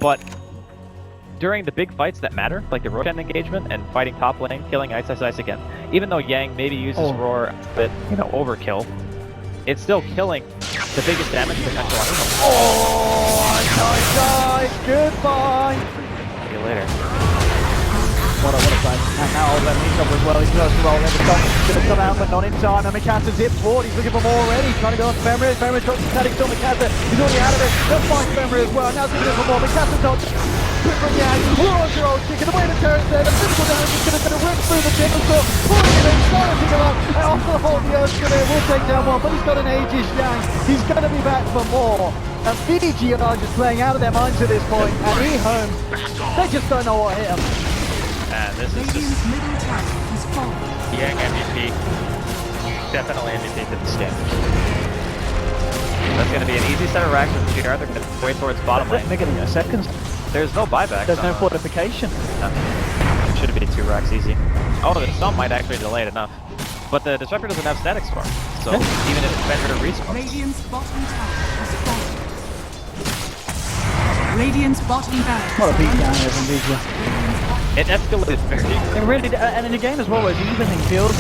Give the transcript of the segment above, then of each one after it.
But during the big fights that matter, like the Roshan engagement and fighting top lane, killing Ice again, even though Yang maybe uses Roar a bit, overkill, it's still killing the biggest damage potential on Evo. Oh, nice, goodbye! See you later. What a play. And now Oldham he's up as well. He's close to roll. The Stomp's going to come out, but not in time. And Mikasa zips forward. He's looking for more already. Trying to go on Fenrir. Fenrir drops the static still. Mikasa. He's already out of it. They'll find Fenrir as well. Now he's looking for more. Mikasa dodge. Quick from Yang. Roars your old chicken. The way to turret there. The physical damage is going to rip through the chicken store. Pulling him in. Silencing him up. And off the whole, the Earthscreamer will take down one. But he's got an Aegis Yang. He's going to be back for more. And Fiji are just playing out of their minds at this point. And eHome, they just don't know what hit them. And this is just Yang MVP. Definitely MVP to the skin. That's going to be an easy set of racks with the GR. They're going to wait towards bottom lane. They're getting a second. There's no buyback. There's no fortification. No. It should be 2 racks easy. Oh, the stomp might actually delay it enough. But the Disruptor doesn't have static storm. So even if it's better to respawn. Radiant's bottom tower has fallen. Radiant's bottom barracks. What a beat down here from DJ. It escalated very It really did, and in a game as well, where it's evening feels.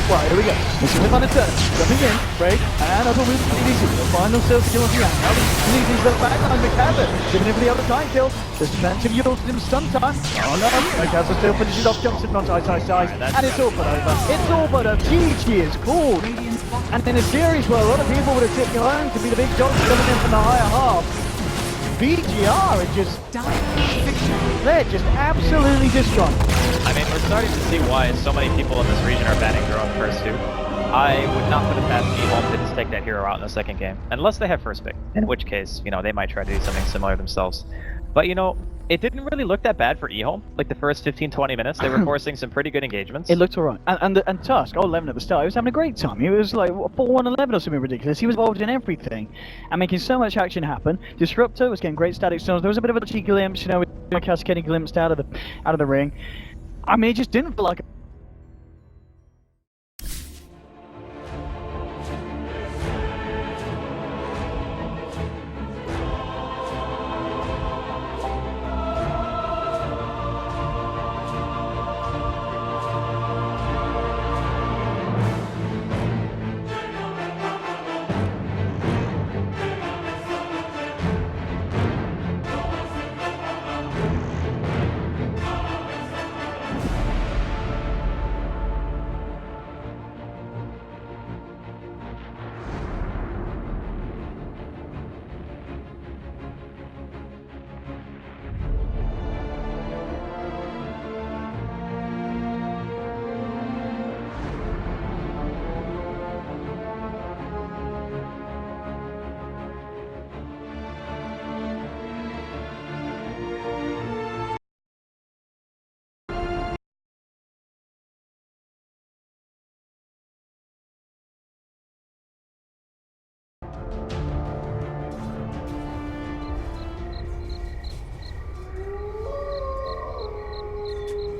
Well, here we go. This is on a turn. Jumping in, break, and over with DDC. The final still kill of the end. Now DDC's got back on Mikasa. Giving him for the other time kill. There's defensive yields him stun time. Oh no, Mikasa still finishes off, jumps in front of Ice. And it's all but over. It's all but over. GG is cool. And in a series where a lot of people would have tipped your own to be the big dogs coming in from the higher half, BGR are just, they're just absolutely destroyed. I mean, we're starting to see why so many people in this region are banning their own first 2. I would not put it past eHome to just take that hero out in the second game, unless they have first pick, in which case, they might try to do something similar themselves. But it didn't really look that bad for eHome. Like the first 15-20 minutes, they were forcing some pretty good engagements. It looked alright. And Tusk, 11 at the start, he was having a great time. He was like 4-1-11 or something ridiculous. He was involved in everything and making so much action happen. Disruptor was getting great static storms. There was a bit of a cheeky glimpse, with Mikasa getting glimpsed out of the ring. I mean, it just didn't feel like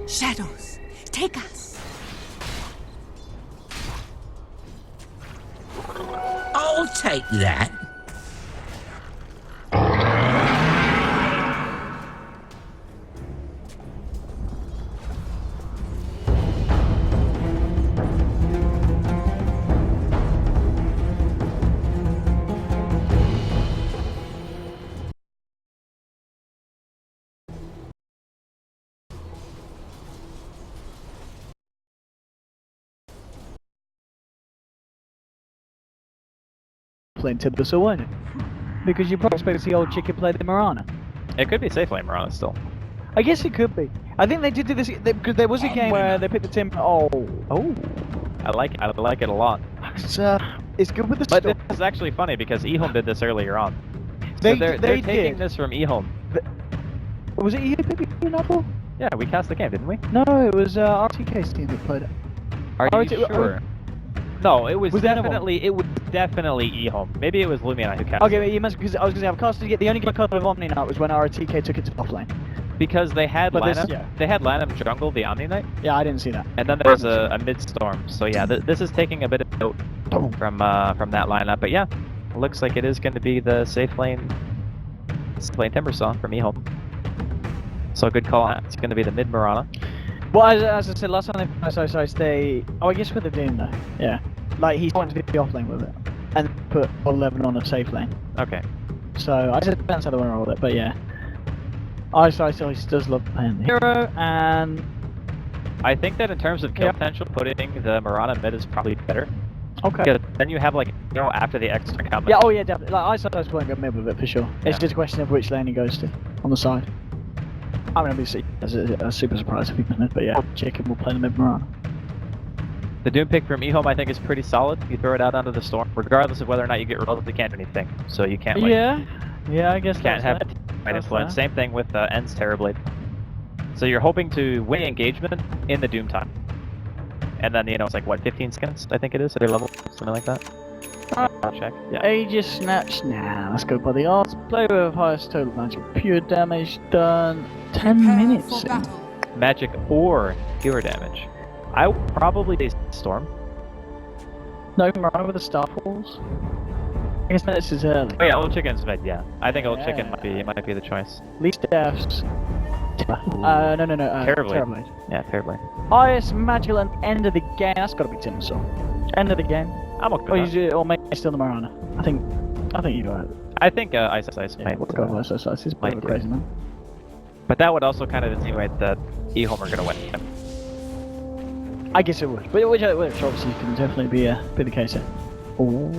Shadows, take us. I'll take that. playing Tibus or weren't it? Because you probably expect to see old chicken play the Mirana. It could be safe lane Mirana still. I guess it could be. I think they did do this because there was a game where they picked the Tim. Oh, I like it a lot. It's good with the. But this is actually funny because eHome did this earlier on. So they're taking this from eHome. Was it you picking up? Yeah, we cast the game, didn't we? No, it was RTK's team that played it. Are you sure? No, it was definitely eHome. Maybe it was Lumion who cast. Okay, but you must, because I was going to say I've casted. The only game I casted of Omni Knight was when RTK took it to top lane. Because they had they had Lanham jungle the Omni Knight. Yeah, I didn't see that. And then there was a mid storm. So yeah, this is taking a bit of note from that lineup. But yeah, looks like it is going to be the safe lane It's playing Timbersaw from eHome. So good call on that. It's going to be the mid Marana. Well, as I said last time, they played Ice, they... Oh, I guess with the Doom though. Yeah. Like, he's wanted to be off lane with it. And put 11 on a safe lane. Okay. So, I said depends how they want to roll it, but yeah. Ice does love playing the hero, and... I think that in terms of kill potential, putting the Marana mid is probably better. Okay. Because then you have, like, you know, after the extra combat. Yeah, oh yeah, definitely. Like, Ice won't go mid with it for sure. It's just a question of which lane he goes to on the side. I'm going to be a super surprise if he goes mid, but yeah, Chicken will play the mid Marana. The Doom pick from eHome, I think, is pretty solid. You throw it out onto the storm, regardless of whether or not you get rolled, you can't do anything. So you can't, like... Yeah, I guess can't have influence. Same thing with End's Terrorblade. So you're hoping to win engagement in the Doom time. And then, you know, it's like, what, 15 seconds, I think it is, at your level? Something like that? I'll check. Yeah. Aegis Snatch. Nah, let's go by the odds. Player with highest total magic pure damage done 10 Prepare minutes. for battle. Magic or pure damage. I would probably say Storm. No, Marana with the Starfalls. I guess this is early. Oh yeah, Old Chicken's mid, yeah. I think Old Chicken might be the choice. Least deaths. No. Terrorblade. Yeah, Terrorblade. Highest magical and end of the game. That's got to be Timbersaw. End of the game. I'm okay with that. Or maybe still the Marana. I think you got it. I think Ice might. We'll go with Ice. He's a bit of a crazy man. But that would also kind of insinuate that eHome are going to win. I guess it would. But which obviously can definitely be the case here. Oh,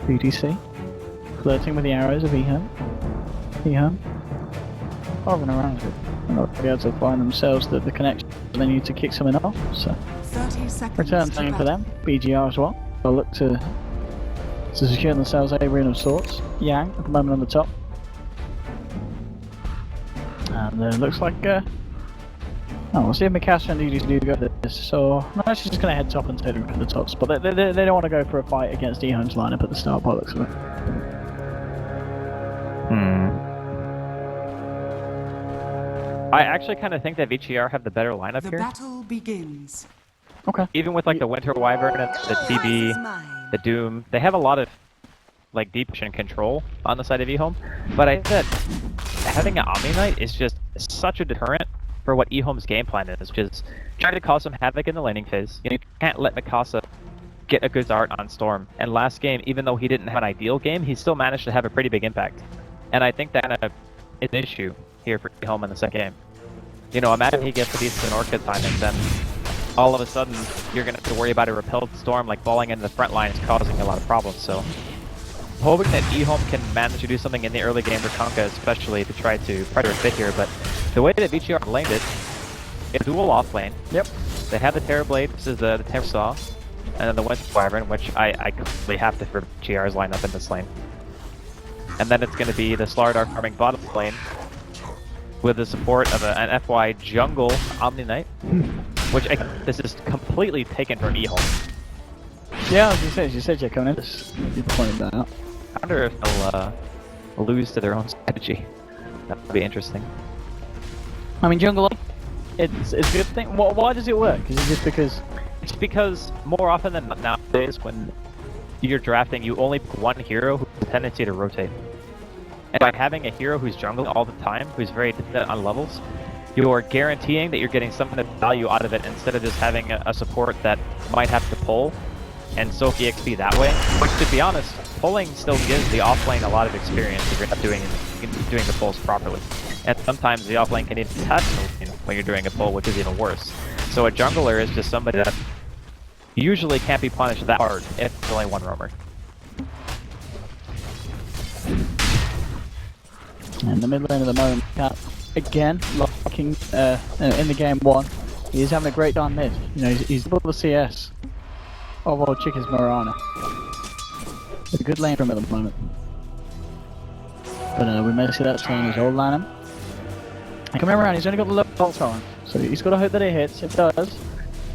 BDC. Flirting with the arrows of eHome. Hovering around it. And not be able to find themselves the connection they need to kick something off. So 30 seconds. return to time for battle. them. BGR as well. They'll look to secure themselves a ring of sorts. Yang at the moment on the top. And looks like we'll see if Mikasa and Edie's do go for this. So no, she's just gonna head top and take her to the top spot. They don't want to go for a fight against eHome's lineup at the start by the looks of it. I actually kind of think that VGR have the better lineup The here. battle begins. Okay. Even with like the Winter Wyvern and the TB, the Doom, they have a lot of like deep and control on the side of eHome. But I think that having an Omni Knight is just such a deterrent for what eHome's game plan is, which is try to cause some havoc in the laning phase. You can't let Mikasa get a good start on Storm. And last game, even though he didn't have an ideal game, he still managed to have a pretty big impact. And I think that kind of is an issue here for eHome in the second game. You know, imagine he gets a decent Orchid time and then all of a sudden you're going to have to worry about a repelled Storm like falling into the front line is causing a lot of problems. So hoping that eHome can manage to do something in the early game for Tonka, especially to try to fit here. But the way that VGR laned it, it's dual off lane. Yep. They have the Terrorblade, this is the Timbersaw, and then the Winter Wyvern, which I completely have to for GR's lineup in this lane. And then it's going to be the Slardar farming bottom lane with the support of an FY jungle Omni Knight, which this is completely taken from eHome. Yeah, as you said, you're coming in this. You pointed that out. I wonder if they'll lose to their own strategy. That would be interesting. I mean, jungle, it's a good thing. Why does it work? Is it just because? It's because more often than not nowadays, when you're drafting, you only pick one hero who has a tendency to rotate. And by having a hero who's jungling all the time, who's very dependent on levels, you're guaranteeing that you're getting some of the value out of it instead of just having a support that might have to pull and soak EXP that way. Which, to be honest, pulling still gives the offlane a lot of experience if you're not doing the pulls properly. And sometimes the offlane can even touch when you're doing a pull, which is even worse. So a jungler is just somebody that usually can't be punished that hard if there's only one roamer. In the mid lane at the moment, Cat again locking in the game one. He's having a great time mid. You know, he's above the CS of Old Chicken's Marana. It's a good lane from him at the moment. But we may see that turn his old line him. And coming around, he's only got the low ult on, so he's got to hope that it hits. If it does,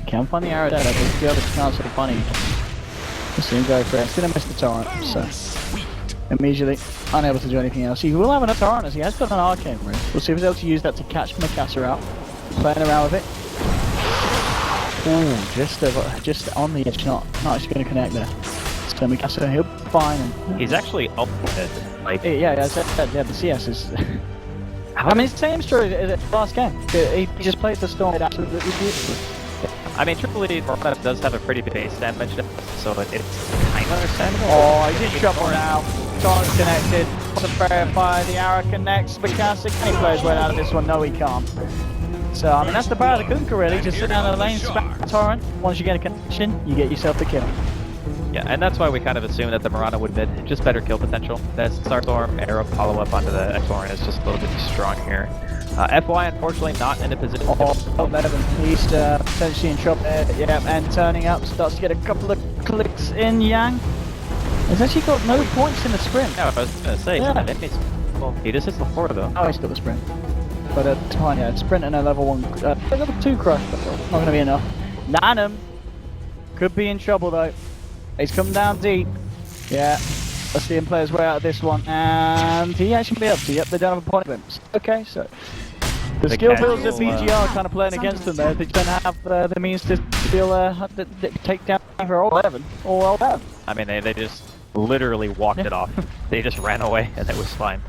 he can find the arrow dead. He's got a chance of finding it. We'll see him go for it. He's going to miss the torrent, so immediately unable to do anything else. He will have another torrent as he has got an arcane ring. We'll see if he's able to use that to catch Mikasa out. Playing around with it. Ooh, just on the edge, not actually going to connect there. So Mikasa, he'll be fine. And, He's actually up mid. Like, yeah, I said that. Yeah, the CS is. I mean, it's the same story as the last game. He just played the Storm absolutely beautifully. I mean, truthfully, Morpeth does have a pretty big base damage, so it's kind of understandable. Oh, he's in trouble now. Torrent's connected. To verify, the arrow connects. Mikasa, can he play his way out of this one? No, he can't. So, I mean, that's the power of the Kunkka, really. Just sit down in the lane, spam Torrent. Once you get a connection, you get yourself the kill. Yeah, and that's why we kind of assumed that the Mirana would mid. Just better kill potential. That Starstorm arrow follow-up onto the Torrent is just a little bit too strong here. FY, unfortunately, not in a position. Oh, Melvin, he's potentially in trouble there. Yeah, and turning up, starts to get a couple of clicks in. Yang has actually got no points in the sprint. Yeah, I was going to say, well, he just hits the floor, though. Oh, he's still the sprint. But it's fine, yeah, sprint and a level 1, level 2 crush, but not going to be enough. Nanum could be in trouble, though. He's come down deep. Yeah, let's see him play his way out of this one. And he actually be up to, yep, they don't have a point of him. Okay, so the skill builds of BGR kind of playing against them there. They don't have the means to take down either all 11 or all 11. I mean, they just literally walked it off. They just ran away, and it was fine.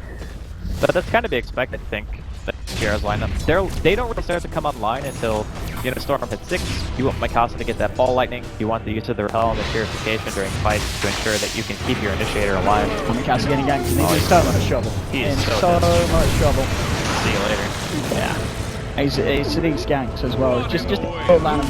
But that's kind of be expected, I think. BGR's lineup. They don't really start to come online until, you know, Storm hit 6. You want Mikasa to get that ball lightning. You want the use of the repel and the purification during fights to ensure that you can keep your initiator alive. Mikasa getting ganked, and he's in so much trouble. He is so much trouble. See you later. Yeah. He's these ganks as well. It's just a land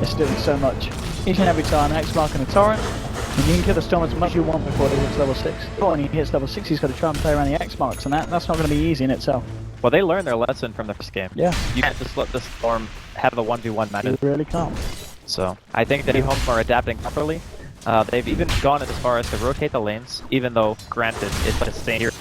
is doing so much. Each and every time, X mark and a torrent. And you can kill the Storm as much as you want before he hits level 6. But when he hits level 6, he's got to try and play around the X marks, and that's not going to be easy in itself. Well, they learned their lesson from the first game. Yeah. You can't just let the Storm have a 1v1 match. You really can't. So, I think that Home are adapting properly. They've even gone as far as to rotate the lanes, even though, granted, it's the same here.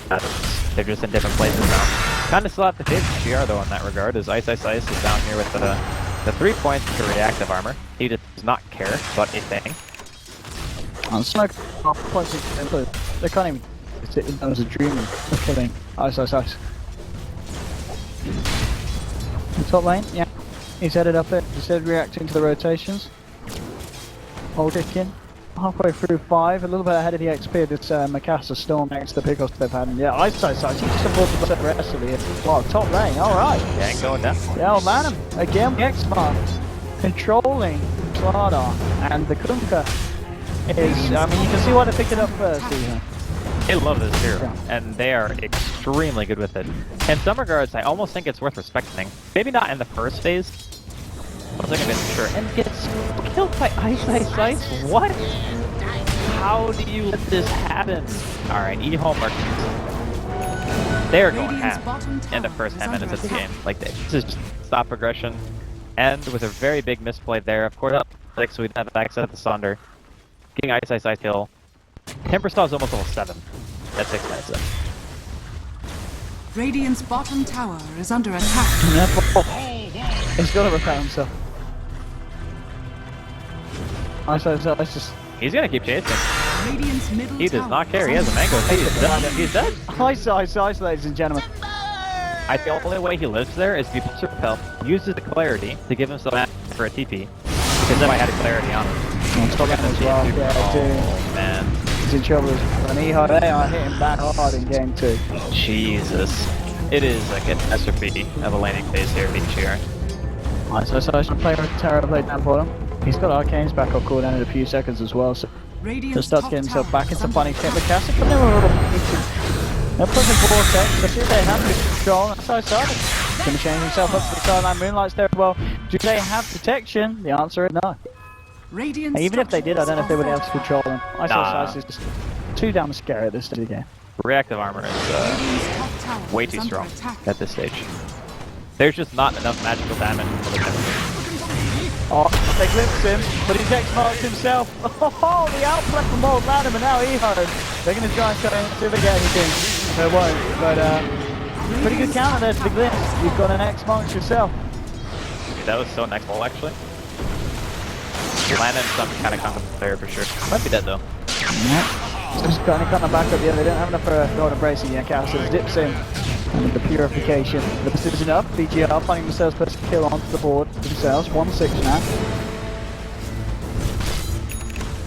They're just in different places now. Kind of still have to favor GR, though, in that regard, as Ice is down here with the 3 points to reactive armor. He does not care about a thing. And Smoke, they can't even sit in as a dream of killing Ice. The top lane, yeah. He's headed up it, he's reacting to the rotations. Hold it in. Halfway through 5, a little bit ahead of the XP of this Mikasa Storm next to the pickups they've had. And yeah, Ice, he just supported the rest of the wow, top lane, alright. Gang going down. Yeah, old man, again, the X-Mark controlling Slardar, and the Kunkka is, I mean, you can see why they picked it up first, even. They love this hero, and they are extremely good with it. In some regards, I almost think it's worth respecting. Maybe not in the first phase. I wasn't even sure. And gets killed by Ice. What? How do you let this happen? Alright, E-Homework. They're going half in the first 10 minutes of the game. Like, this is just stop progression. And with a very big misplay there. Of course, so we didn't have access to the Sonder. Getting Ice kill. Timbersaw is almost level 7. That's 6 minutes in. Radiant's bottom tower is under attack. He's got to repair himself. Ice just... He's gonna keep chasing. Radiant's middle He does not care. He has a mango. He's done. He's dead. Ice, ladies and gentlemen. I feel the only way he lives there is if he puts repel, uses the clarity to give himself an for a TP. Because then I had a clarity on him. Stop him as well. Yeah, oh, man. He's in trouble. And they are hitting back hard in game 2. Jesus. It is a catastrophe of a laning phase here, BGR. Ice should play Terra play down for him. He's got Arcane's back up cooldown in a few seconds as well, so he'll start to get himself back into funny shape. The Castle coming in with a little they're pushing Vortex, let's see if they have the control. That's how I started. He's going to change himself up to the side line. Moonlight's there as well. Do they have protection? The answer is no. Even if they did, I don't know if they would have to control them. Ice is just too damn scary at this stage of the game. Reactive armor is way too strong at this stage. There's just not enough magical damage for the damage. Oh, they glimpsed him, but he's X-marked himself. Oh, the outplay from Old Madam, and now Eho. They're going to try and cut in, see if they get anything. They won't, but pretty good counter there to the glimpse. You've got an X-marked yourself. Dude, that was so next ball, actually. Landed some kind of concept player for sure. Might be dead, though. Yeah. Just kind of back up, yeah, they don't have enough for Golden Bracing yet. Castle dips in. And the purification. The precision up. BGR finding themselves first kill onto the board themselves. 1-6 now.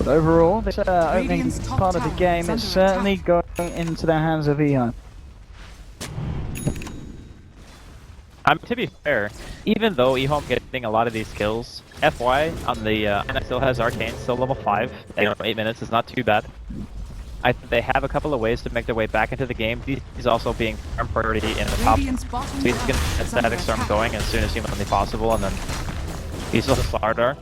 But overall, this opening Radiant's top part of the tower game is is under certainly going into the hands of Eon. To be fair, even though eHome getting a lot of these kills, FY on the and still has Arcane, still level 5. 8 minutes is not too bad. I think they have a couple of ways to make their way back into the game. He's also being farm priority in the top. So Radiant's bottom he's going to tower get is under Static Storm attack. going as soon as humanly possible, and then he's still Slardar.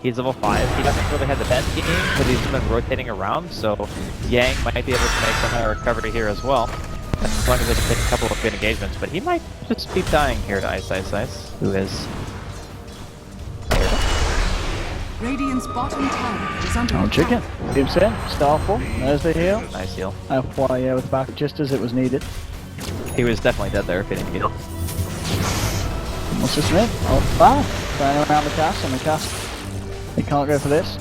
He's level 5. He doesn't really have the best game, but he's been rotating around, so Yang might be able to make some kind of recovery here as well. As long as they can take a couple of good engagements, but he might just be dying here to Ice, who is... Radiant's bottom tower is under Oh, attack. chicken. Keeps in. Starfall. There's the heal. Nice heal. FY, yeah, with back just as it was needed. He was definitely dead there if he didn't heal. What's this mid? Oh, wow. Going around the cast, and the cast. He can't go for this.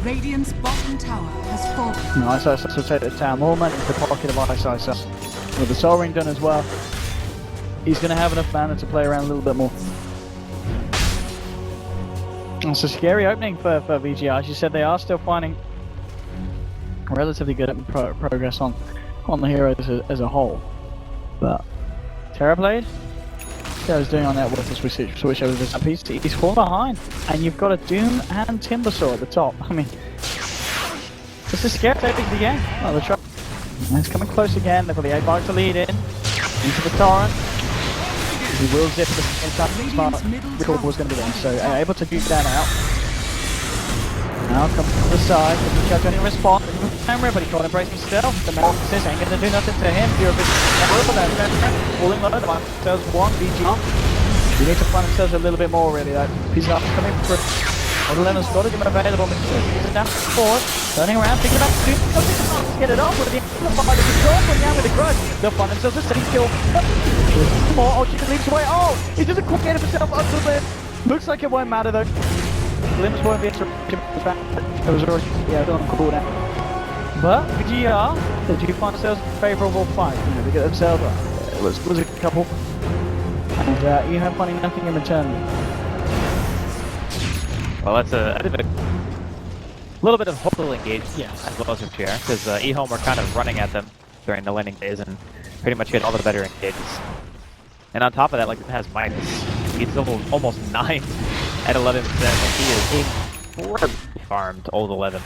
Radiant's bottom tower has fallen. No, Ice will take the town. More money into the pocket of Ice. With the Soul Ring done as well, he's going to have enough mana to play around a little bit more. It's a scary opening for VGR. As you said, they are still finding relatively good progress on the heroes as a whole. But Terrorblade, Terra's doing on that work as we switch over to this piece. He's falling behind, and you've got a Doom and Timbersaw at the top. I mean, this is scary taking the game. Oh, the truck. It's coming close again. They've got the 8-bar to lead in into the torrent. He will zip the same time. Smart recall was going to be there, so able to duke that out. Now comes to the side. The judge only response. Camera, but he can't embrace himself. The Mantis ain't going to do nothing to him. You're a bit falling low. The Mantis one VG. You need to find themselves a little bit more, really. Though. He's not coming for. Leonard's got it available. He's down forward, turning around, thinking about to get it off with the amplifier. The control from down with the grudge. They'll find themselves a steady kill. More. Oh, Chicken leaps away. Oh, he doesn't quite get himself up to the lip. Looks like it won't matter though. Glimpse won't be interrupted. It was already on cooldown. But VGR, they do find themselves a favourable fight. You know, they get themselves. It was a couple, and you have finding nothing in return. Well, that's a little bit of hopeful engagement as well as FGR, because eHome were kind of running at them during the landing phase and pretty much get all the better engages. And on top of that, like, it has Midas. He's almost 9 at 11%, and he is incredibly farmed old 11.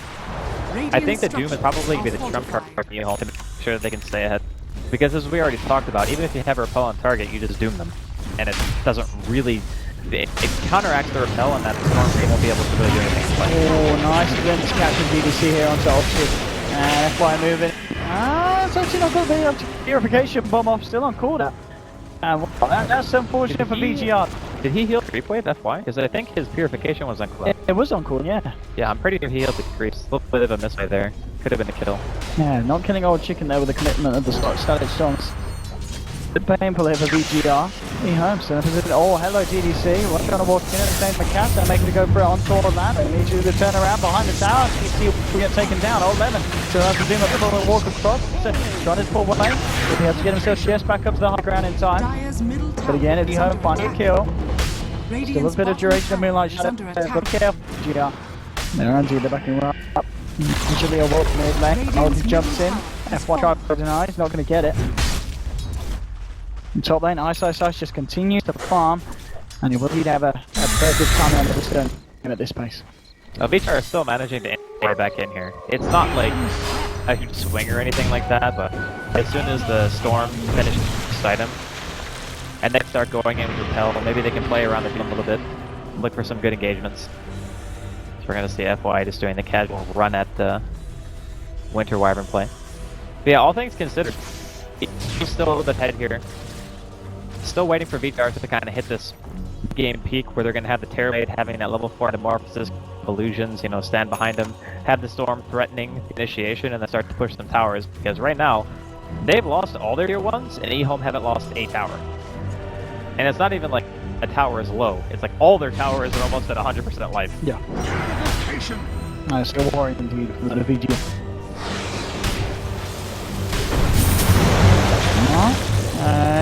I think the Doom is probably going to be the trump card for eHome to make sure that they can stay ahead. Because as we already talked about, even if you have a repel on target, you just Doom them. And it doesn't really... It counteracts the repel, and that Storm Tree won't be able to really do anything. Oh, nice again, just catching DDC here on top. And FY moving. It's actually not going to be up to Purification Bomb off, still on cooldown. And that's unfortunate for VGR. Did he heal Creep Wave, FY? Because I think his Purification was on cooldown. It was on cooldown, yeah. Yeah, I'm pretty sure he healed the Creeps. A little bit of a misplay there. Could have been a kill. Yeah, not killing old chicken there with the commitment of the static storms. Painful here for VGR. eHome still in position. Oh, hello DDC. We're trying to walk in at the same McCaster, making to go for it on toward land. They need you to turn around behind the tower. DDC will get taken down. Oh, Lemon. So has to do a little walk across. So trying to pull away. He has to get himself just back up to the high ground in time. Dire's middle tower But again, if is eHome under finding a attack. kill. Radiant's Still a bit of bottom duration of tower Moonlight is Shadow. under Be attack. careful, VGR. They're Angie, they're backing right up. Usually a walk mid lane. Oh, he jumps in. FY tries to deny. He's not going to get it. In top lane, Ice just continues to farm, and he will need to have a very good time on the stone at this pace. VHR is still managing to get back in here. It's not like a huge swing or anything like that, but as soon as the Storm finishes beside him, and they start going in with Repel, maybe they can play around the field a little bit, look for some good engagements. So we're going to see FY just doing the casual run at the Winter Wyvern play. But yeah, all things considered, he's still a little bit ahead here. Still waiting for VHR to kind of hit this game peak where they're going to have the Terrorblade having that level 4 Metamorphosis, Illusions, you know, stand behind them, have the Storm threatening initiation, and then start to push them towers. Because right now, they've lost all their tier 1s, and eHome haven't lost a tower. And it's not even like a tower is low, it's like all their towers are almost at 100% life. Yeah. Still worrying indeed for the VG.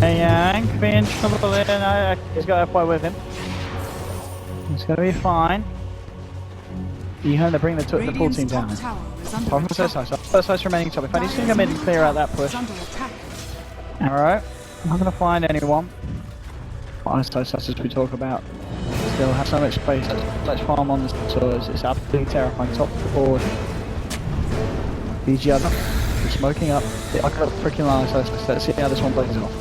Yang being trouble in. He's got FY with him. He's gonna be fine. Ehome, they bring the full Radiant's team top down. tower is under Apart from attack. first size remaining top. If I need to go mid and clear out that push. Is under attack. Alright, I'm not going to find anyone. Ice as we talk about. Still have so much space. Let's farm on the swords. It's absolutely terrifying. Top of the board. BGR smoking up. I got a freaking line, so let's see how this one plays off.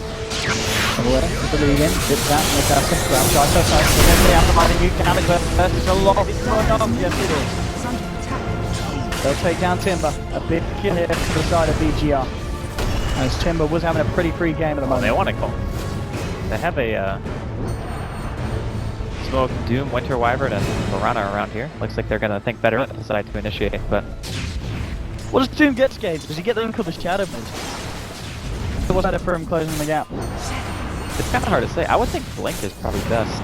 Away with the lead in. Dip that, Mikasa. Grab Ice. They're going to be after you damage first. It's a lot going on. Yes, it is. Is under attack. They'll take down Timber. A big kill here to the side of BGR. As Timber was having a pretty free game at the moment. They want to call. They have a Smoke, Doom, Winter Wyvern, and Lorana around here. Looks like they're going to think better and decide to initiate, but... What does Doom get, Skate? Does he get the link of the Shadow Mist? What's better for him closing the gap? It's kind of hard to say. I would think Blink is probably best.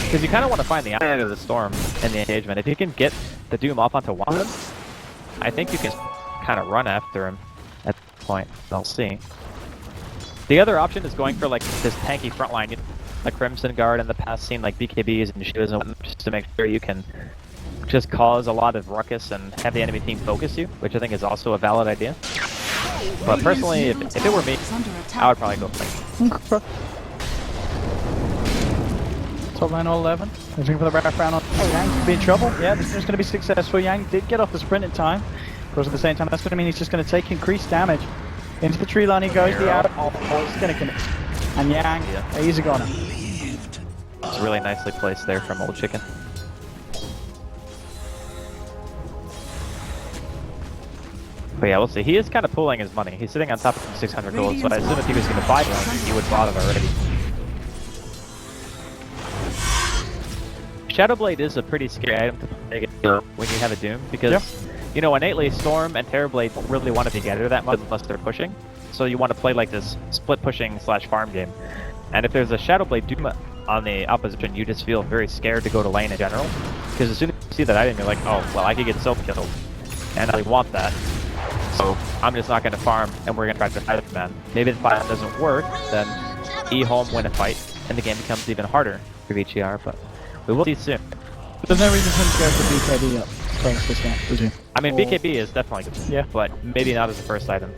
Because you kind of want to find the eye of the storm in the engagement. If you can get the Doom off onto one of them, I think you can kind of run after him at this point. I'll see. The other option is going for like this tanky front line, like Crimson Guard in the past, seen like BKBs and Shivas and whatnot, just to make sure you can just cause a lot of ruckus and have the enemy team focus you, which I think is also a valid idea. But personally, if it were me, I would probably go Blink. Top line all 11. Looking for the wraparound on Yang. Could be in trouble. Yeah, this is going to be successful. Yang did get off the sprint in time. Of course, at the same time, that's going to mean he's just going to take increased damage. Into the tree line he goes. The out. Oh, it's going to commit. And Yang, he's a goner. It's really nicely placed there from Old Chicken. But yeah, we'll see. He is kind of pulling his money. He's sitting on top of 600 gold, so I assume if he was going to buy one, he would bought it already. Shadowblade is a pretty scary item to play when you have a Doom, because, you know, innately Storm and Terrorblade don't really want to be together that much unless they're pushing. So you want to play like this split pushing / farm game. And if there's a Shadowblade Doom on the opposition, you just feel very scared to go to lane in general. Because as soon as you see that item, you're like, oh, well, I could get self-killed. And I want that. So I'm just not going to farm, and we're going to try to fight it, man. Maybe the fight doesn't work, then E-Home win a fight, and the game becomes even harder for VGR, but we will see soon. There's no reason for him to go for BKB up. First this game, would you? I mean, BKB is definitely good, yeah, but maybe not as the first item.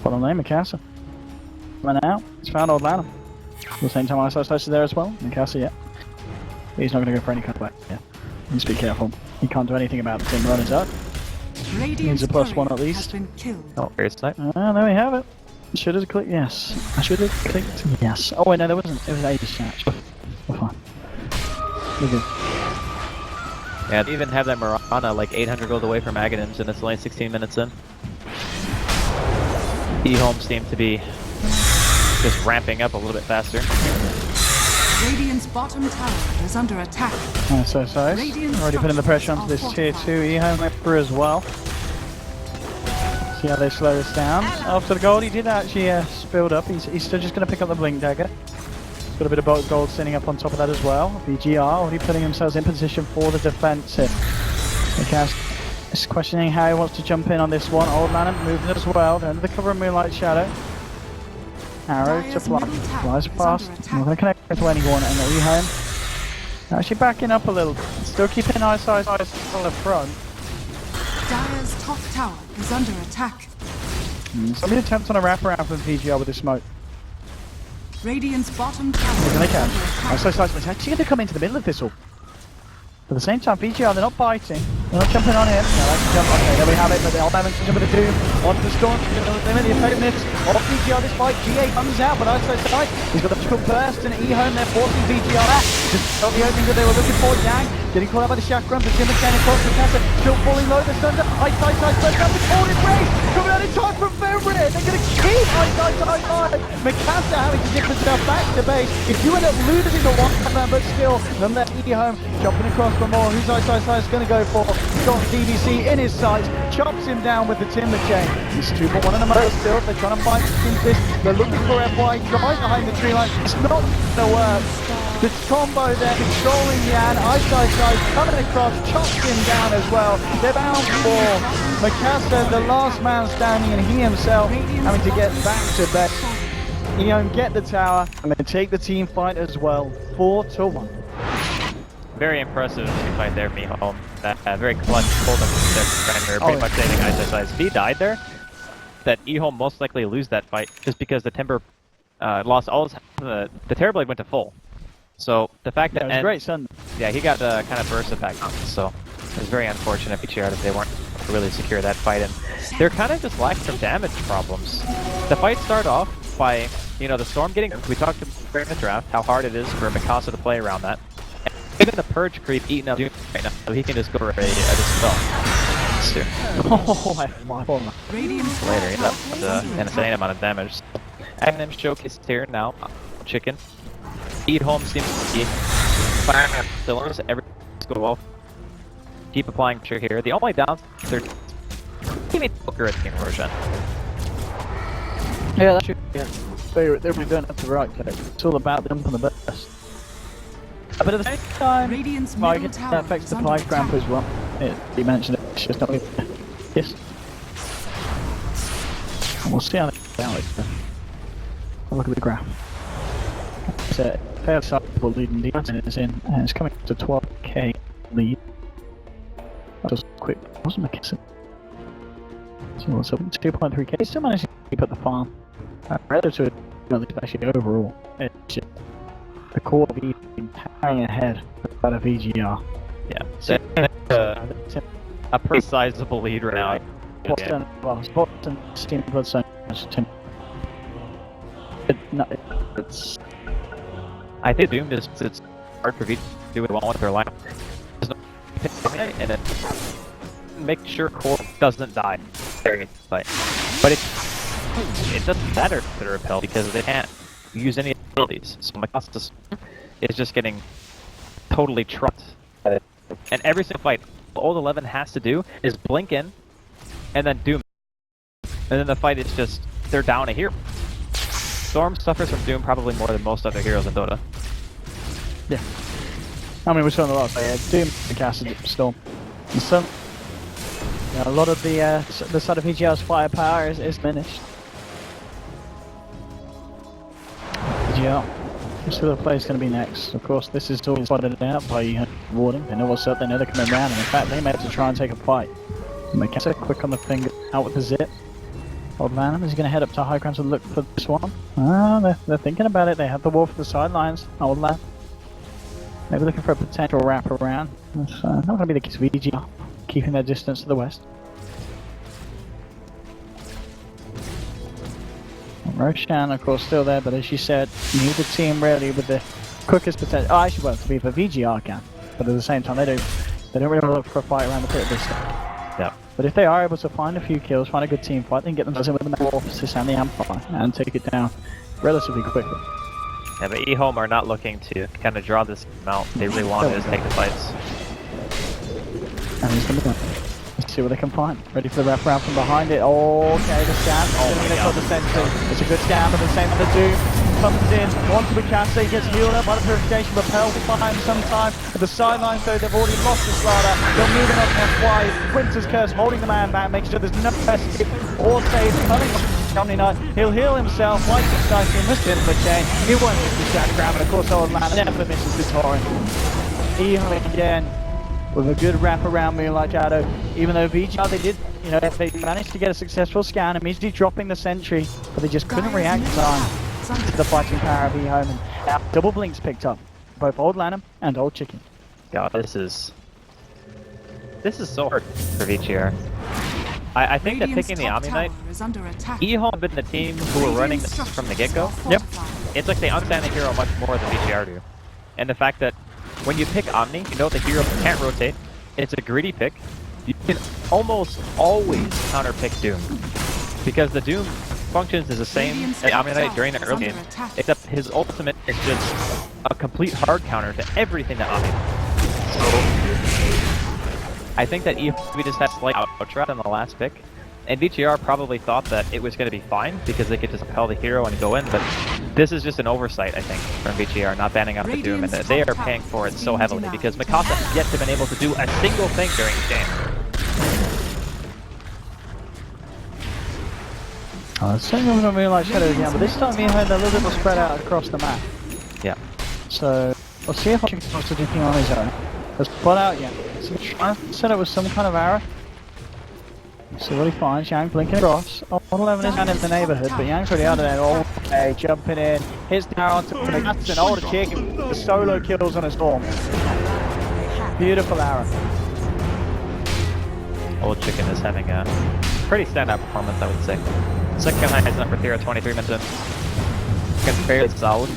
Bottom lane, Mikasa. Run out. He's found Old Lanham. At the same time, Ice is there as well. Mikasa, yeah. He's not going to go for any cutback. Yeah. Needs to be careful. He can't do anything about the team runners up. Needs a +1 at least. Oh, very snipe. There we have it. Should have clicked yes. I should have clicked yes. Oh wait, no, there wasn't. It was Aegis match. We're fine. We're good. Yeah, they even have that Mirana like 800 gold away from Aghanims, and it's only 16 minutes in. E-Home seem to be just ramping up a little bit faster. Radiant's bottom tower is under attack. So already putting the pressure onto this tier 2 E-Home Emperor as well. See how they slow this down. After the gold, he did actually build up. He's still just going to pick up the Blink Dagger. He's got a bit of gold sitting up on top of that as well. VGR already putting themselves in position for the defensive. Mikasa is questioning how he wants to jump in on this one. Old Man moving as well. They're under the cover of Moonlight Shadow. Arrow to fly. Flies past. Not going to connect to anyone. And the E-Home actually backing up a little. Still keeping Ice on the front. Dire's top tower is under attack. Somebody attempts on a wraparound from VGR with the smoke. Radiant's bottom tower They're going to is catch. under attack. Ice is actually going to come into the middle of this all. At the same time, VGR, they're not biting. They're not jumping on him. No, that's a jump. Okay, there we have it. But the Old Man can jump with the Doom. Onto the Storm. Limit the effectiveness of VGR this fight. GA comes out, but Ice side. He's got a triple burst and E-Home. They're forcing VGR out. Just got the opening that they were looking for. Yang getting caught out by the chakram. The Timber standing across the Mikasa. Still falling low. The Thunder. Ice. Burst up. It's all in race. Coming out in time from Fenrir. They're going to keep Ice. Mikasa having to dip himself back to base. If you end up losing the one man, but still, then let E-Home jumping across for more. Who's Ice going to go for? He's got DBC in his sights, chops him down with the timber chain. He's 2-1 in a moment still. They're trying to fight this. They're looking for FY, right behind the tree line. It's not going to work. The combo there, controlling Yan. Ice coming across, chops him down as well. They're bound for Mikasa, the last man standing, and he himself having to get back to bed. E-Home get the tower, and they take the team fight as well. 4-1. Very impressive fight there, me home. That very clutch pulled him there defender, pretty much saving ISS. If he died there, that E-Home most likely lose that fight just because the Timber lost all his the Terrorblade went to full. So the fact that it was great, son. Yeah, he got kind of burst effect on it, so it was very unfortunate for BTR if they weren't able to really secure that fight. And they're kind of just lacking some damage problems. The fight started off by, you know, the Storm getting. We talked about in the draft how hard it is for Mikasa to play around that. And even the Purge creep eating up Doom right now, so he can just go for a dispel. Oh my god. Later, he left an insane amount of damage. Aghanim showcased here now. Chicken. Eat home seems to be firing pillars. Everything's going well. Keep applying pressure here. The only downside is teammate Booker at King Roshan. Yeah, that's true. Yeah. They're doing it to the right, it's all about them from the best. But at the same time, that affects the 5 Grandpa as well. You mentioned it, it's just not good. Yes. We'll see how they play out. Look at the graph. It's a fair sizable lead in defense is in, and it's coming to 12k lead. That was quick, wasn't McKesson? So what's up? 2.3k. Still managing to keep at the farm. Relative to especially overall, it's just the core of being carrying ahead out of VGR. Yeah, so a pretty sizable lead right now. Boston, Boston, Steam Bloodstone, Tim. It's. I think Doom is it's hard for V to do what they want with their lineup. And then make sure Core doesn't die. But it doesn't matter if they're repelled because they can't use any abilities. So Mikasa is just getting totally trucked. And every single fight, all 11 has to do is blink in, and then Doom. And then the fight is just, they're down a hero. Storm suffers from Doom probably more than most other heroes in Dota. Yeah. I mean, we saw in the last Doom, Mikasa, Storm. And some, a lot of the side of VGR's firepower is diminished. VGR. Let's see what the play's going to be next. Of course, this is all spotted out by Warning. They know what's up, they know they're coming around, and in fact, they may have to try and take a fight. Mikasa, quick on the finger, out with the zip. Old Venom is going to head up to high ground to look for this one. Ah, they're thinking about it. They have the wall for the sidelines. Old lad. Maybe looking for a potential wrap around. That's not going to be the case of VGR, keeping their distance to the west. Roshan, of course, still there, but as you said, you need the team really with the quickest potential. Oh, actually, well, to be for VGR can, but at the same time, they don't really look for a fight around the pit at this stage. Yeah. But if they are able to find a few kills, find a good team fight, then get themselves in with the Metamorphosis and the Amplify and take it down relatively quickly. Yeah, but E-Home are not looking to kind of draw this out. They really want to just take the fights. And he's going to do it. Let's see what they can find. Ready for the wraparound from behind it. Oh, okay, the scan. The sentry. It's a good scan, but the same with the Doom. Comes in, wants to be cast, he gets healed up by the purification, repelled behind sometime. At the sidelines, though, they've already lost the Slaughter. They're moving up F5. Winter's Curse holding the man back, making sure there's no escape or save coming from Omni Knight. He'll heal himself, like the Skysteam, missed him for chain. He won't miss the Shadow Grab, and of course, Old Man never misses the Torrent. E-Home again. With a good wrap around Moonlight Shadow, even though VGR they managed to get a successful scan, immediately dropping the sentry, but they just couldn't react in time to the fighting power of E-Home. And now double blinks picked up, both Old Lanham and Old Chicken. God, this is so hard for VGR. I think that picking the Omni Knight, E-Home have been the team who were running this from the get-go. Yep. It's like they understand the hero much more than VGR do. And the fact that when you pick Omni, you know the hero can't rotate. It's a greedy pick. You can almost always counter-pick Doom. Because the Doom functions as the same as Omni Knight during the early game, except his ultimate is just a complete hard counter to everything that Omni does. So, I think that we just had slight outshot on the last pick. And VGR probably thought that it was going to be fine because they could just repel the hero and go in, but this is just an oversight, I think, from VGR, not banning out the Doom, and they are paying for it so heavily because Mikasa has yet to been able to do a single thing during the game. Oh, it's certainly going to be like Shadow again, but this time he had a little bit more spread out across the map. Yeah. So, We'll see if I can close to anything on his own. Let's spot out Yang. So trying to set it with some kind of arrow. See what he finds. Yang blinking across. Oh, 11 is down in the neighborhood, but Yang's already out of there. Oh, okay, jumping in. Hits the arrow onto the That's an older chick. The solo kills on a storm. Beautiful arrow. Old Chicken is having a pretty standout performance, I would say. Second highest number 3 at 23 minutes in. Fairly solid.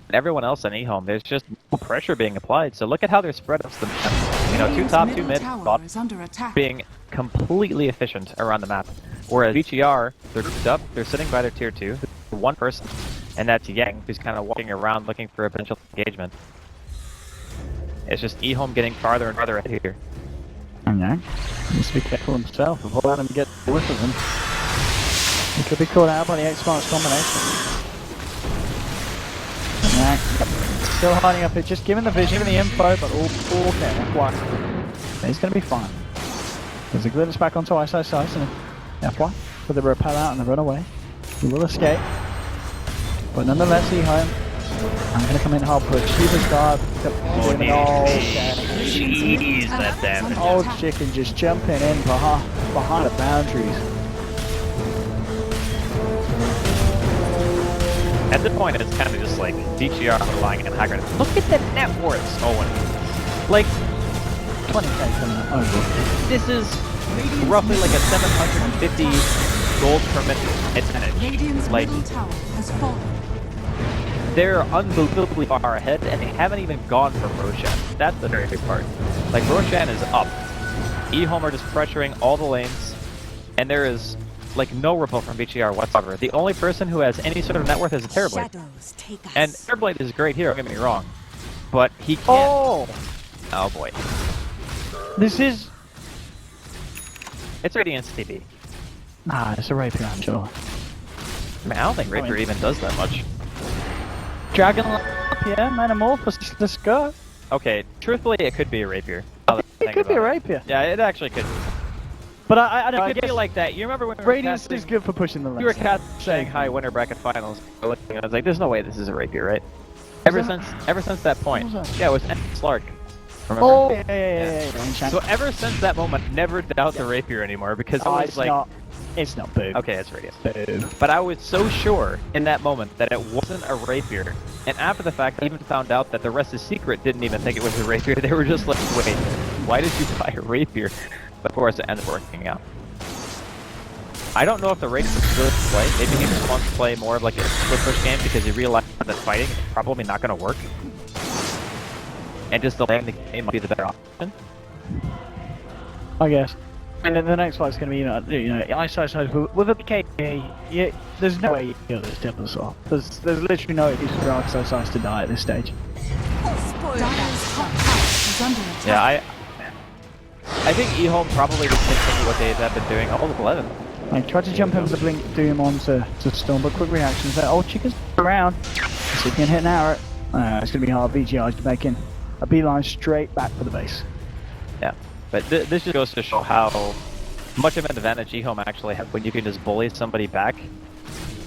And everyone else on eHome, there's just no pressure being applied. So look at how they're spread up the map. You know, 2 top, 2 mid, bot, being completely efficient around the map. Whereas BGR, they're grouped up, they're sitting by their tier 2, one person, and that's Yang, who's kind of walking around looking for a potential engagement. It's just eHome getting farther and farther ahead here. And Yang needs to be careful himself of letting him get the whiff of him. He could be caught out by the 8 smarts combination. And Yang still hiding up here, just giving the vision, giving the info, but all okay, F1. He's going to be fine. There's a glitters back onto ice and F1 with the repel out and the run away. He will escape. But nonetheless, eHome. I'm going to come in hard push. Shiva's guard. Jeez, that damage. Old Chicken just jumping in behind the boundaries. At this point, it's kind of just like DGR relying on Haggard. Look at the net worth, Owen. Like, 20k coming up. Oh, this is roughly like a 750 gold per minute advantage. Like, they're unbelievably far ahead, and they haven't even gone for Roshan. That's the very big part. Like, Roshan is up. eHome are just pressuring all the lanes, and there is like no repel from BGR whatsoever. The only person who has any sort of net worth is a Terrorblade. And Terrorblade is a great hero, don't get me wrong. But he can't... Oh boy. This is... It's Radiance TV. Nah, it's a Rapier, I'm sure. I mean, I don't think Rapier even does that much. Dragon up, yeah, Metamorphosis, let's go. Okay, truthfully, it could be a Rapier. It could be a Rapier. Yeah, it actually could. But I don't it could be like that. You remember when we were Radiance is good for pushing the left. You were saying high winter bracket finals. I was like, there's no way this is a Rapier, right? Ever since that point. Yeah, it was Slark. Remember? Oh, yeah. So ever since that moment, never doubt the Rapier anymore because I was like, it's not boo. Okay, it's Radiance. Boo. But I was so sure in that moment that it wasn't a Rapier. And after the fact, I even found out that the rest of Secret didn't even think it was a Rapier. They were just like, wait, why did you buy a Rapier? But of course, it ended up working out. I don't know if the Rapier is good to play. Maybe he just wants to play more of like a split push game because he realized that fighting is probably not going to work. And just delaying the game might be the better option. I guess. And then the next fight's going to be, you know, ice with a PK. Yeah, there's no way you kill this Tempest off. There's literally no excuse for ice to die at this stage. Yeah, I think eHome probably just continue what they have been doing all of 11. I tried to jump in with the Blink Doom onto Storm, but quick reactions there. Old Chicken's around. See if he can hit an arrow. It's going to be hard. BGI is making a beeline straight back for the base. Yeah, but this just goes to show how much of an advantage eHome actually have when you can just bully somebody back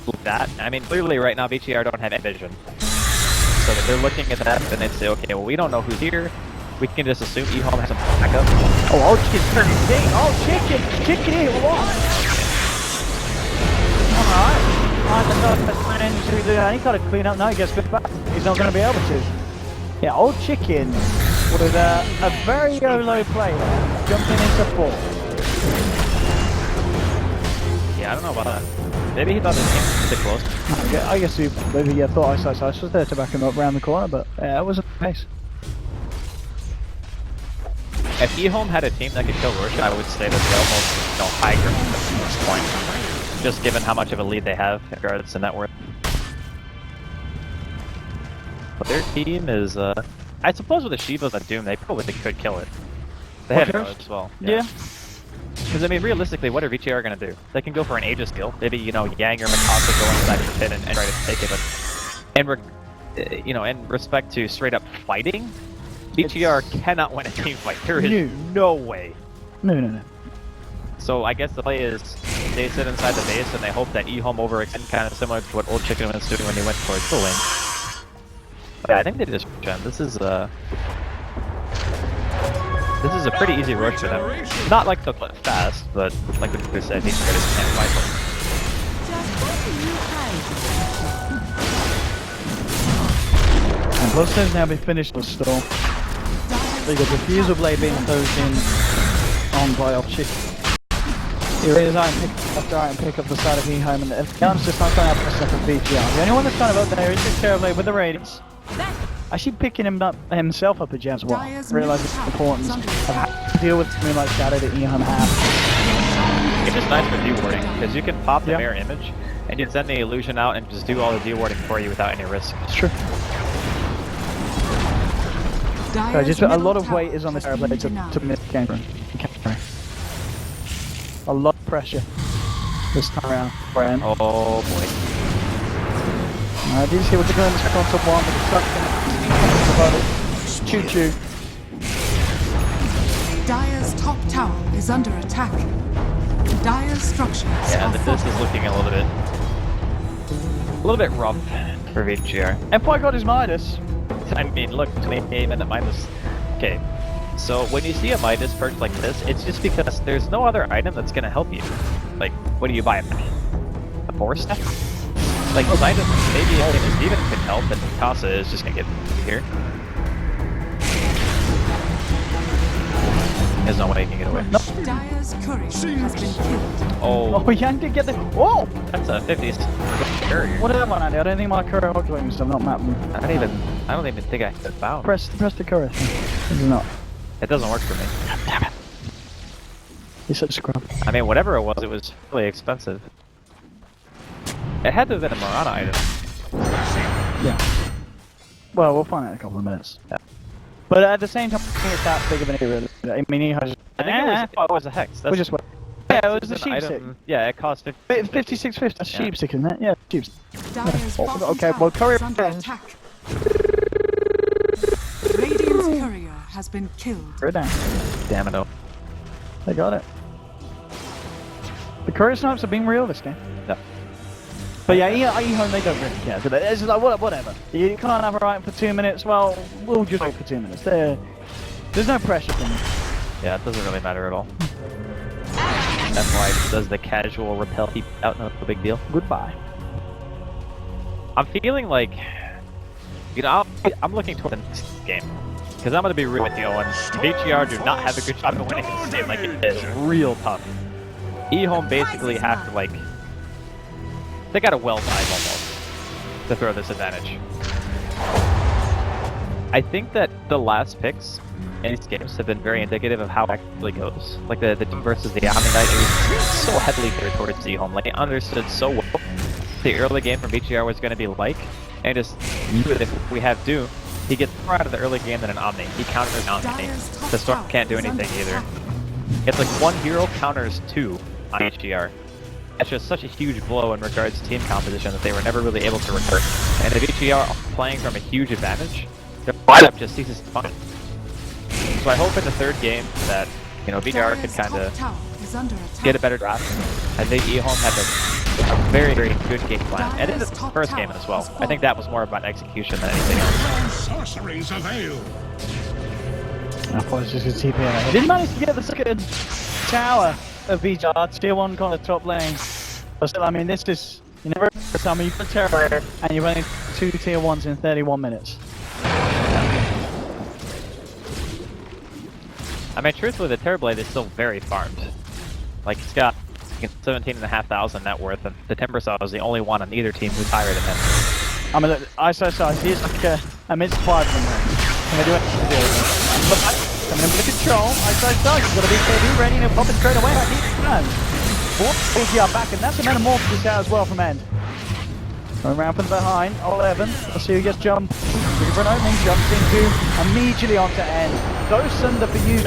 like that. I mean, clearly right now BGR don't have any vision. So that they're looking at that and they say, okay, well, we don't know who's here. We can just assume eHome has some backup. Oh, Old Chicken's turning ding. Oh, Chicken here, what? Alright. I don't know if that's planning to do any kind of clean up. No, he gets bit back. He's not going to be able to. Yeah, Old Chicken with a very low play there, jumping into 4. Yeah, I don't know about that. Maybe he thought this game was a bit close. I guess he maybe thought Ice was there to back him up around the corner, but yeah, it was a pace. If eHome had a team that could kill Roshan, I would say that they're almost, high ground at this point. Just given how much of a lead they have in regards to net worth. But their team is, I suppose with the Shivas and Doom, they probably could kill it. They have arrows as well. Yeah. Because, I mean, realistically, what are VTR going to do? They can go for an Aegis steal. Maybe, Yang or Mikasa go inside the pit and try to take it. But, in respect to straight up fighting, VTR cannot win a team fight. There is no way. No. So I guess the play is they sit inside the base and they hope that eHome overextend, kind of similar to what Old Chicken was doing when he went towards the lane. Yeah, I think they just gen. This is a pretty easy rush for them. Not like they'll play fast, but like the Peter said, these guys can't fight them. And plus has now been finished with Storm. So you got the Fusel Blade being closed in on by Opchi. Here is Iron pick up the side of E-Home, and Jan's just not going to have a for VGR. The only one that's kind of out there is this Terrorblade with the Radiance. Actually picking himself up a gem as well. Realising the importance of how to deal with something like Shadow that E-Home have. It's just nice for D-warding, because you can pop the mirror image, and you can send the illusion out and just do all the D-warding for you without any risk. It's true. So just a lot of weight is on the Terrorblade to miss the game. A lot of pressure this time around, Brian. Oh boy. Did you see what they're doing this on top one with the truck? Choo-choo. Dire's top tower is under attack. Dire's structures Yeah, are this fortified. is looking a little bit rough for VGR. Empire got his Midas. I mean, look, 28 minute Midas. Okay, so when you see a Midas perch like this, it's just because there's no other item that's gonna help you. Like, what do you buy? A force staff? Like, Midas, maybe if Steven could help, and Casa is just gonna get here. There's no way he can get away. No. Dire's courier has been killed. Oh, Yang did get the. Oh! That's a 50s courier. What did that one, Andy? I don't think my courier hoglings have not mapped them. I don't even think I could found. Press the courier. It's not. It doesn't work for me. God damn it. He's such a scrub. I mean, whatever it was really expensive. It had to have been a Marana item. Yeah. Well, we'll find out in a couple of minutes. Yeah. But at the same time, I think it's that big of an area. I mean, he has. I think it was a hex. We'll just wait. Yeah, it was a sheep stick. Yeah, it cost 50. 56.50. That's sheep stick, isn't it? Yeah, sheep stick. Dire's bottom okay, tower well, courier is under attack. Radiant's courier has been killed. Go down. Damn it, oh. They got it. The courier snipes have been real this game. No. But yeah, E-Home, they don't really care. So it's like, whatever. You can't have a right for 2 minutes, well, we'll just wait for 2 minutes. There's no pressure from them. Yeah, it doesn't really matter at all. That's why it does the casual repel people out, no big deal. Goodbye. I'm feeling like, you know, I'm looking toward the next game. Because I'm going to be real with you, Owen. VGR do not have a good shot of winning this game. Like, it is real tough. E-Home basically have to, like, they got a well dive almost to throw this advantage. I think that the last picks in these games have been very indicative of how it actually goes. Like the team versus the Omni Knight, it was so heavily geared towards E-Home. Like they understood so well the early game from VGR was going to be like, and just knew that if we have Doom, he gets more out of the early game than an Omni. He counters Omni. The Storm can't do anything either. It's like one hero counters two on VGR. That's just such a huge blow in regards to team composition that they were never really able to recur. And if VGR are playing from a huge advantage, their lineup just ceases to function. So I hope in the third game that, you know, VGR could kind of get a better draft. I think E-Home had a very, very good game plan. And in the first game as well. I think that was more about execution than anything else. Sorceries avail. I thought it was just a TPA. He didn't manage to get the second tower of VGR, tier 1 kind of top lane. But still, I mean, this is, you never tell me you put Terror and you're running 2 tier 1s in 31 minutes. I mean, truthfully, the Terrorblade is still very farmed. Like, it's got 17,500 net worth, and the Timbersaw is the only one on either team who's higher than him. I mean, I see it's like a mid-5 from them. Can they do anything to deal with it? But coming in with the control, he's got a BKB ready to pop it straight away. I need to run. VGR back, and that's a metamorphosis out as well from End. Going around from behind, 11. Let's see who gets jumped. Looking for an opening, jumps into, immediately onto End. Ghost under for you.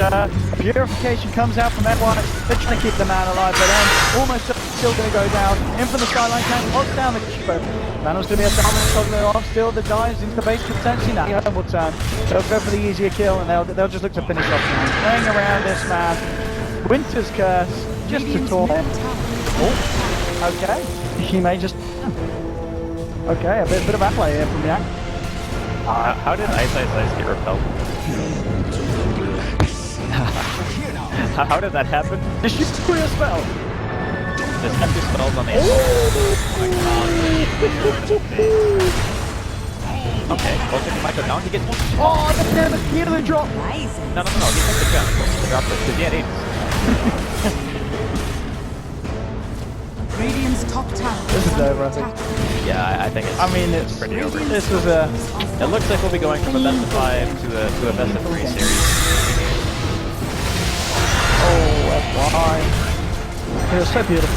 Purification comes out from N1. They're trying to keep the man alive, but End almost still going to go down. In from the skyline tank, locks down the Keeper. Manuel's going to be a dominant toggler off. Still the dives into the base potentially now. E-Home will turn. They'll go for the easier kill, and they'll just look to finish off now. Playing around this man. Winter's Curse, just to torment. Oh, okay. He may just. Okay, a bit of backplay here from Yak. How did Ice get repelled? How did that happen? Just use clear spell! Just have your spells on the inside. Okay, well, if Michael down, he gets one. Oh, the damn it! He the drop! No, he took the jump. He dropped it because he had 8. Radiant's top tower This is under over, I think. attack. Yeah, I think it's. I mean, it's pretty over. This was a. It looks like we'll be going from a best of 5 to a best of 3 series. Oh, FY. It was so beautiful.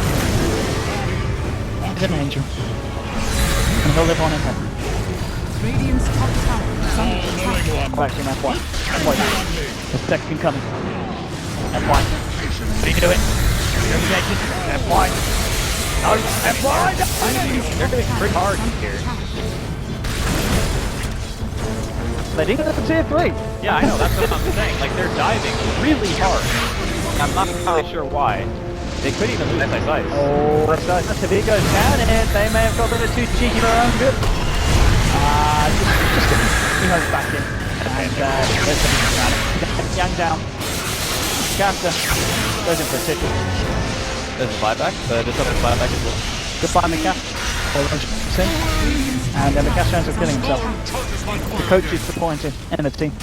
He's an angel. And he'll live on in heaven. Radiant's top tower is under attack. Come back to him, FY. FY. The second coming. FY. What are you doing? You're taking FY. No, FY! They're doing pretty hard here. They did it at the tier 3. Yeah, I know, that's what I'm saying. Like, they're diving really hard. I'm not entirely sure why. They could even lose ice. Oh, that's if he goes down in it, they may have got a bit too cheeky for their own good. Just kidding. He goes back in. And there's a Yang down. Caster goes in for a tickle. There's a flyback, but just up a flyback as well. Goodbye, Mika. And the caster ends up killing himself. The coach is disappointed in the team.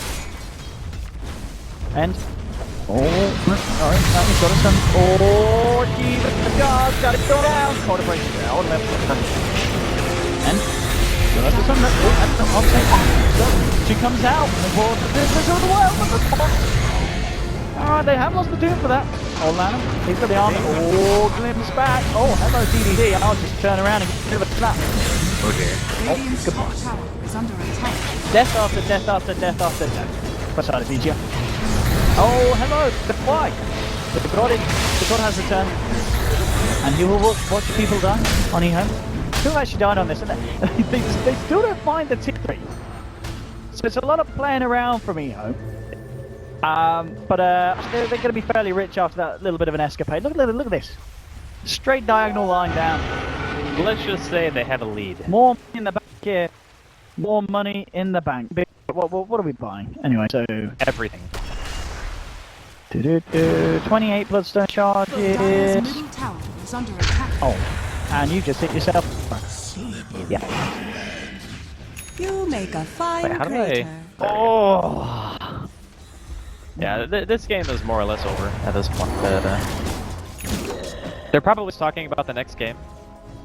And alright, now he's got some. Oh, Jesus, the guard got it go down. Quarter break down. And so that's the sun. I'll take that. So she comes out. The ball to the business of the world. Alright, they have lost the Doom for that. Oh, Lanham, he's got the armor. Oh, glimpse back. Oh, hello, DDD. I'll just turn around and give it a slap. Okay. Radiant's top tower is under attack. Death after death after death after death. What's that, VG? Oh, hello, the fly. The god has returned. And he will watch people die on E-Home. Who actually died on this? And they still don't find the tier 3. So it's a lot of playing around from E-Home. But they're going to be fairly rich after that little bit of an escapade. Look at this. Straight diagonal line down. Let's just say they have a lead. More money in the bank here. More money in the bank. What are we buying? Anyway, so... Everything. 28 bloodstone charges. Dire's middle tower is under attack. Oh, and you just hit yourself. Yeah. You make a fine Wait, how do crater. Oh. Yeah, this game is more or less over at this point. They're probably talking about the next game.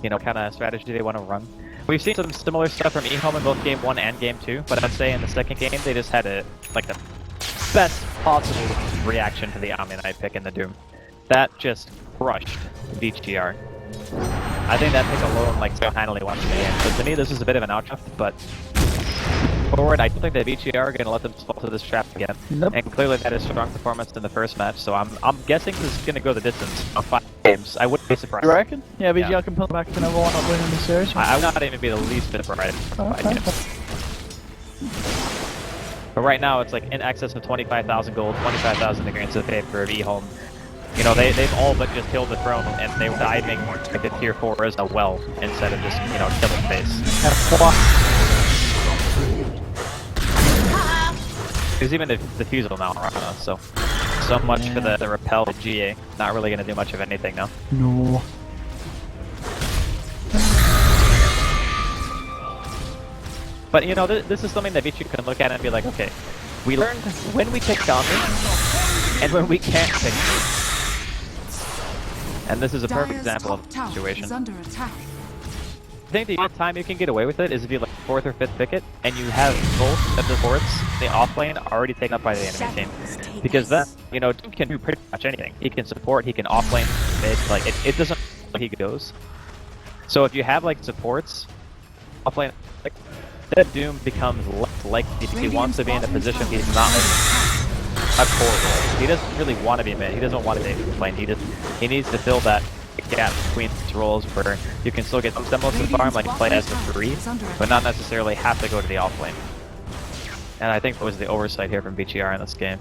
You know, kind of strategy they want to run. We've seen some similar stuff from eHome in both Game 1 and Game 2, but I'd say in the second game they just had the best possible reaction to the Omni Knight pick in the Doom. That just crushed VGR. I think that pick alone single-handedly won the game. So to me this is a bit of an outdraft, but forward I don't think that VGR are going to let them fall to this trap again. Nope. And clearly that is strong performance in the first match, so I'm guessing this is going to go the distance of 5 games. I wouldn't be surprised. You reckon? Yeah, VGR Yeah. can pull back to number 1 not winning the series. I would not even be the least bit surprised for 5 games. But right now it's in excess of 25,000 gold, 25,000 against the favor of eHome. You know, they've all but just killed the throne, and they were diving the tier 4 as well, instead of just, killing face. There's even the defusal now around us, so much for the repel GA. Not really going to do much of anything now. No. But this is something that Vici can look at and be like, okay, we learned when we pick Omni, and when we can't pick Omni. And this is a perfect Dire's example of top the tower situation. is under attack. I think the only time you can get away with it is if you 4th or 5th pick it, and you have both of the forts, the off lane, already taken up by the enemy team. Because then, Doom can do pretty much anything. He can support, he can off lane, mid, it doesn't matter he goes. So if you have supports, off lane, that Doom becomes less likely because he wants to be in a position he's not a core role. He doesn't really want to be mid, he doesn't want to be lane, he needs to fill that gap between these roles where you can still get some semblance of farm, play as a 3, but not necessarily have to go to the off lane. And I think that was the oversight here from VGR in this game.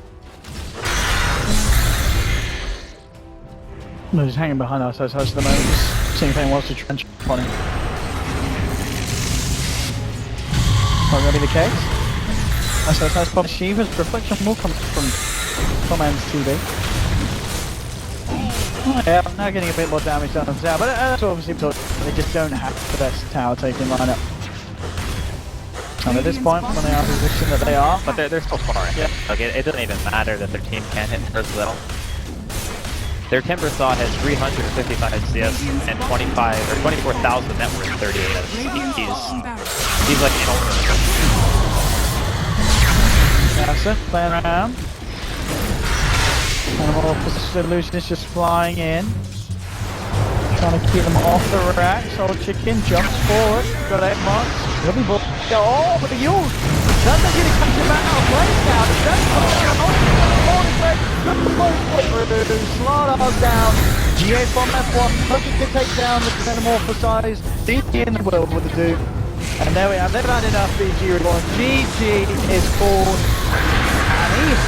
No, he's hanging behind us at the moment, just seeing if anyone wants to trench upon him. not going to be the case. That's probably Shiva's reflection will come from TV. Oh, yeah, I'm now getting a bit more damage done on the tower, but that's obviously because they just don't have the best tower taking lineup. And at this point, when they are in the position that they are, But they're still far ahead. Like, it doesn't even matter that their team can't hit first level. Their Timber Saw has 355 CS and 25 or 24,000 net worth 38. He's like an ultimate. That's it, playing around. Animal Solution is just flying in. Trying to keep them off the rack. Soul Chicken jumps forward. Got 8 marks. He'll be ball. Oh, but the use! That's not going to catch him out of place now. Slaughterhouse down. GA from F1. Looking to take down the Metamorphosized. DG in the world with the Doom. And there we have. They've had enough BG reborn. GG is called. And he's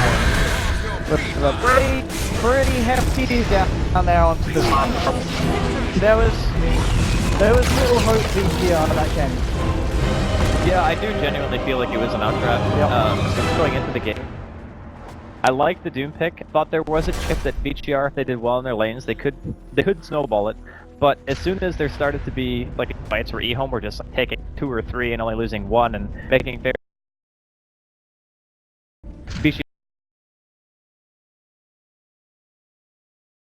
with a pretty hefty down there onto the side. There was little hope VGR in that game. Yeah, I do genuinely feel like it was an outdraft. Just going into the game. I like the Doom pick. Thought there was a chip that VGR, if they did well in their lanes, they could snowball it. But as soon as there started to be like fights where eHome were just like, taking 2 or 3 and only losing 1 and making very